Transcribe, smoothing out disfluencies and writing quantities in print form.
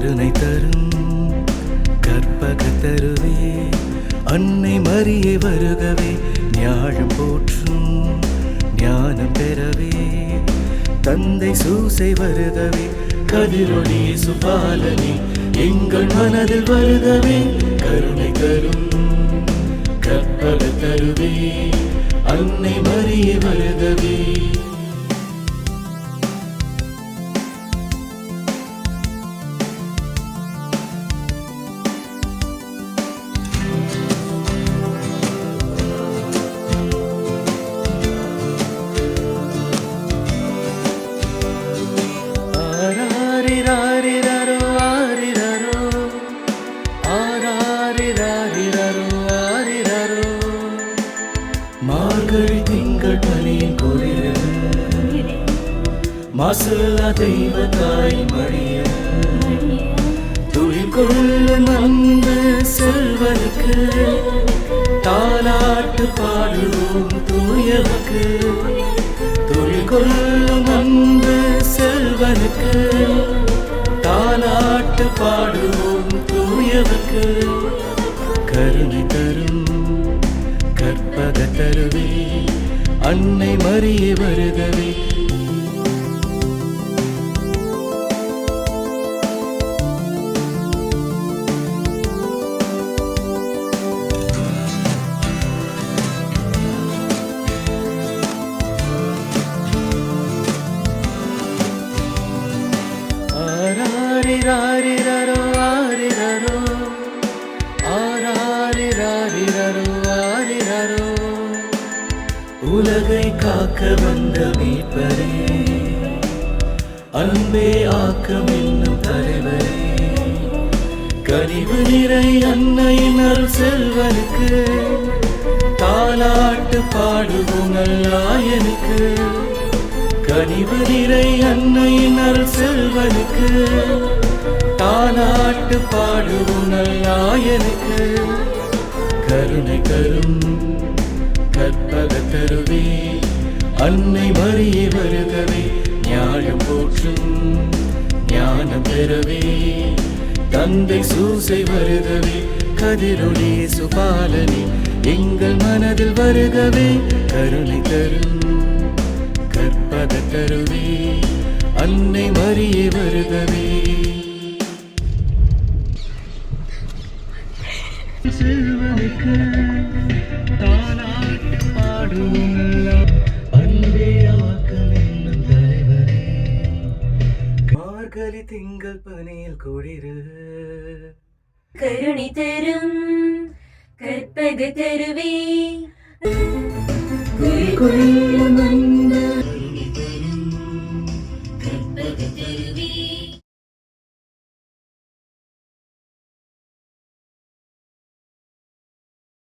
கருணை தரும் கற்பகத்தருவே அன்னை மரியே வருகவே ஞாழம் போற்றும் ஞானம் பெறவே தந்தை சூசை வருகவே கதிரொளி சுபாலனே எங்கள் மனதில் வருகவே கருணை தரும் கற்பகத்தருவே அன்னை மரியே வருகவே மார்கழி திங்கள் பனியின் குளிர் மாசில்லா தெய்வ தாய் மடியும் துயில் கொள்ளும் அன்பு செல்வனுக்கு தாலாட்டு பாடுவோம் தூயவனுக்கு துயில் கொள்ளும் அன்பு செல்வனுக்கு தாலாட்டு பாடுவோம் தூயவனுக்கு கருணை தரும் கற்பகத்தருவே அன்னை மரியே வருகவே ஆராரிராரிரரோ ஆரிரரோ ஆராரிராரிரரோ ஆரிரரோ உலகை காக்க வந்த மீட்பரே அன்பே ஆக்கம் என்னும் தலைவரே கனிவு நிறை அன்னையின் அருள் செல்வனுக்கு தாலாட்டு பாடுவோம் நல்லாயனுக்கு கனிவு நிறை அன்னையின் அருள் செல்வனுக்கு தாலாட்டு பாடுவோம் நல்லாயனுக்கு கருணை தரும் கற்பகத்தருவே அன்னை மரியே வருகவே ஞாழம் போற்றும் ஞானம் பெறவே தந்தை சூசை வருகவே கதிரொளி சுபாலனே எங்கள் மனதில் வருகவே கருணை தரும் கற்பகத்தருவே அன்னை மரியே வருகவே செல்வனுக்கு தாலாட்டு பாடுவோம் அன்பே ஆக்கம் என்னும் தலைவரே மார்கழி திங்கள் பனியில் குளிர் கருணை தரும் கற்பகத்தருவே கொள்ளும்